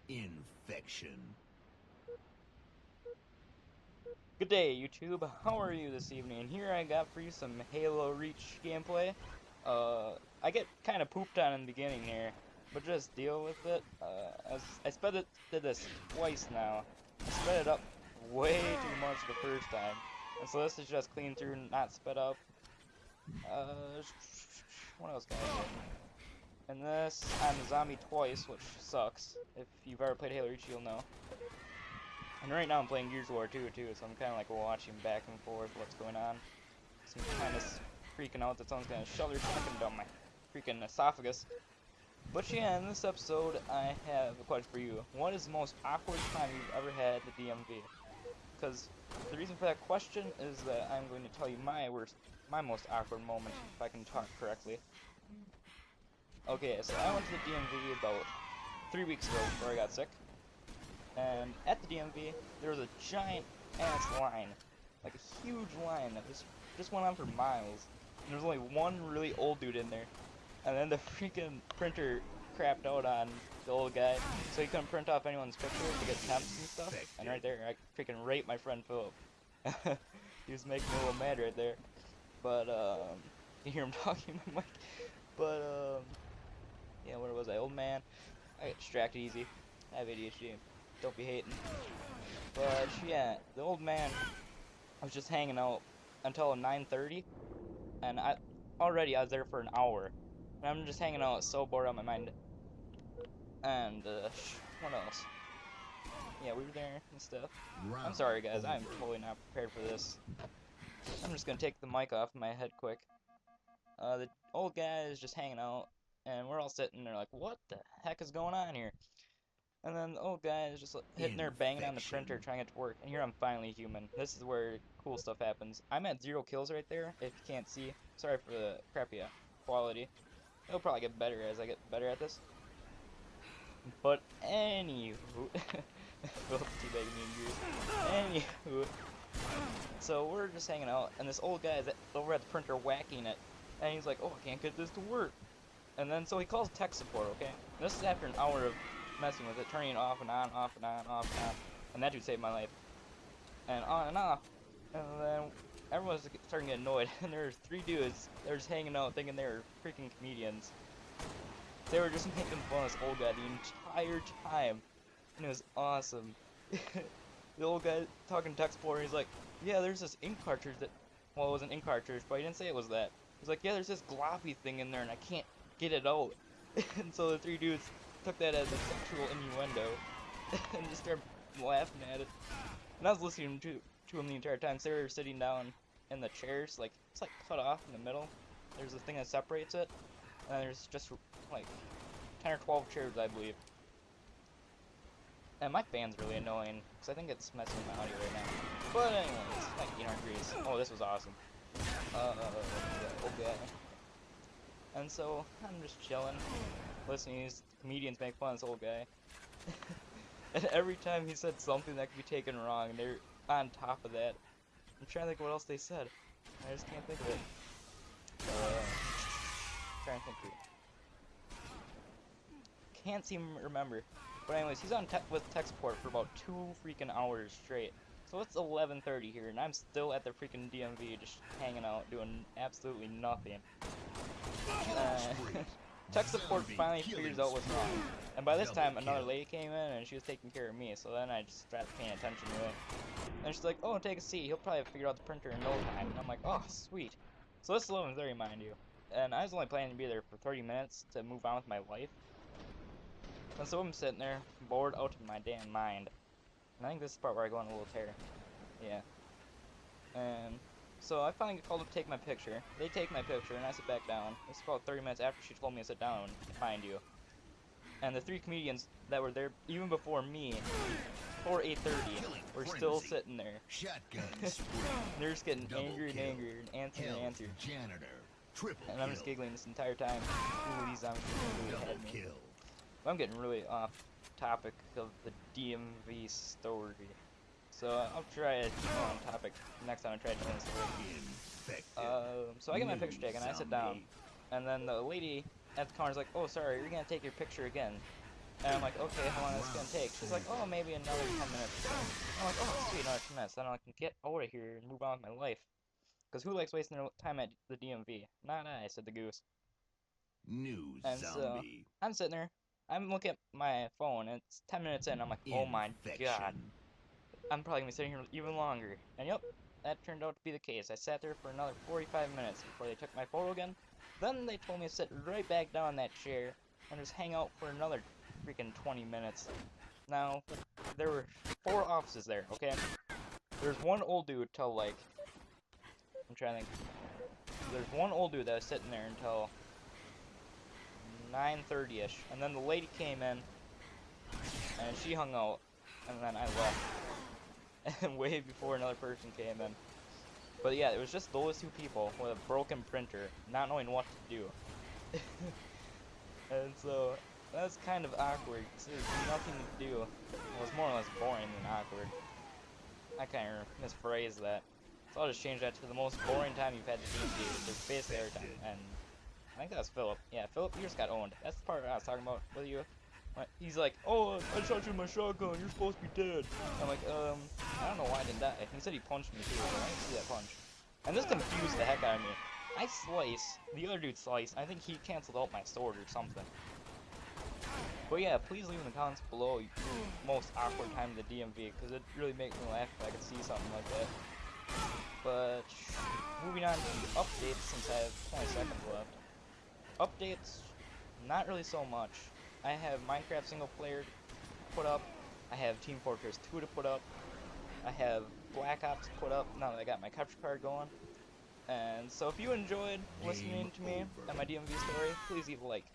Infection. Good day, YouTube. How are you this evening? Here I got for you some Halo Reach gameplay. I get kind of pooped on in the beginning here, but just deal with it. Did this twice now. I sped it up way too much the first time, and so this is just clean through, not sped up. What else can I do? And this, I'm a zombie twice, which sucks. If you've ever played Halo Reach, you'll know. And right now I'm playing Gears of War 2 too, so I'm kind of like watching back and forth what's going on. So I'm kind of freaking out that someone's gonna shove their chicken down my freaking esophagus. But yeah, in this episode I have a question for you. What is the most awkward time you've ever had at the DMV? Because the reason for that question is that I'm going to tell you my most awkward moment, if I can talk correctly. Okay, so I went to the DMV about 3 weeks ago before I got sick. And at the DMV, there was a giant ass line, like a huge line that just went on for miles. And there was only one really old dude in there. And then the freaking printer crapped out on the old guy, so he couldn't print off anyone's pictures to get temps and stuff. And right there, I freaking raped my friend Philip. He was making me a little mad right there. But you hear him talking in my mic. But yeah, where was I? Old man. I get distracted easy. I have ADHD. Don't be hating. But yeah, the old man was just hanging out until 9:30, and I was there for an hour, and I'm just hanging out, so bored out of my mind. And what else? Yeah, we were there and stuff. I'm sorry, guys. I'm totally not prepared for this. I'm just gonna take the mic off my head quick. The old guy is just hanging out, and we're all sitting there like, what the heck is going on here? And then the old guy is just hitting there, banging on the printer, trying to get to work. And here I'm finally human. This is where cool stuff happens. I'm at 0 kills right there, if you can't see. Sorry for the crappy quality. It'll probably get better as I get better at this. But anywho, Philip's teabagging me in gears. Anywho, so we're just hanging out, and this old guy is over at the printer whacking it. And he's like, oh, I can't get this to work. And then, so he calls tech support, okay? And this is after an hour of messing with it, turning it off and on, off and on, off and on. And that dude saved my life. And on and off. And then everyone's starting to get annoyed. And there's 3 dudes that were just hanging out thinking they were freaking comedians. They were just making fun of this old guy the entire time. And it was awesome. The old guy talking tech support, he's like, yeah, there's this ink cartridge that, well, it was an ink cartridge, but he didn't say it was that. He's like, yeah, there's this gloppy thing in there and I can't get it out. And so the 3 dudes took that as a sexual innuendo and just started laughing at it. And I was listening to him the entire time. So they were sitting down in the chairs, like it's like cut off in the middle. There's a thing that separates it, and there's just like 10 or 12 chairs, I believe. And my fan's really annoying because I think it's messing with my audio right now. But anyways, like 800 degrees. Oh, this was awesome. Okay. And so I'm just chilling, listening to these comedians make fun of this old guy. And every time he said something that could be taken wrong, they're on top of that. I'm trying to think what else they said. I just can't think of it. Trying to think of it. Can't seem to remember. But anyways, he's on with tech support for about 2 freaking hours straight. So it's 11:30 here, and I'm still at the freaking DMV just hanging out, doing absolutely nothing. Tech support finally figures out what's wrong. And by this time, another lady came in and she was taking care of me, so then I just started paying attention to it. And she's like, oh, take a seat. He'll probably figure out the printer in no time. And I'm like, oh, sweet. So this is 11:30, mind you. And I was only planning to be there for 30 minutes to move on with my life. And so I'm sitting there, bored out of my damn mind. And I think this is the part where I go on a little tear. Yeah. And so I finally get called up to take my picture. They take my picture, and I sit back down. It's about 30 minutes after she told me to sit down, mind you. And the 3 comedians that were there even before me, before 8:30, were still sitting there. They're just getting angrier and angrier, and answering and answering. And I'm just giggling this entire time. Ooh, these zombies really had me. But I'm getting really off topic of the DMV story. So I'll try to keep on topic next time I try to tell this story. So I get my picture taken, I sit down, and then the lady at the counter is like, oh, sorry, you're gonna take your picture again. And I'm like, okay, how long is this gonna take? She's like, oh, maybe another 10 minutes. I'm like, oh, sweet, another 10 minutes. Then I can get out of here and move on with my life. Because who likes wasting their time at the DMV? Not I, said the goose. New And so, zombie. I'm sitting there. I'm looking at my phone, and it's 10 minutes in. I'm like, oh my god. Infection. I'm probably gonna be sitting here even longer. And yep, that turned out to be the case. I sat there for another 45 minutes before they took my photo again. Then they told me to sit right back down in that chair and just hang out for another freaking 20 minutes. Now, there were 4 offices there, okay? There's one old dude till like, I'm trying to think. There's one old dude that was sitting there until 9:30ish, and then the lady came in and she hung out, and then I left. And way before another person came in. But yeah, it was just those 2 people with a broken printer, not knowing what to do. And so, that's kind of awkward, because there's nothing to do. It was more or less boring than awkward. I kind of misphrased that. So I'll just change that to the most boring time you've had to D&D, which is basically every time. And I think that was Philip. Yeah, Philip, you just got owned. That's the part I was talking about with you. He's like, oh, I shot you with my shotgun, you're supposed to be dead. I'm like, I don't know why I didn't die. He said he punched me too, but I didn't see that punch. And this confused the heck out of me. I slice, the other dude slice, I think he canceled out my sword or something. But yeah, please leave in the comments below your most awkward time in the DMV, because it really makes me laugh if I could see something like that. But, moving on to the updates, since I have 20 seconds left. Updates, not really so much. I have Minecraft single player to put up. I have Team Fortress 2 to put up. I have Black Ops to put up now that I got my capture card going. And so if you enjoyed listening to me and my DMV story, please leave a like.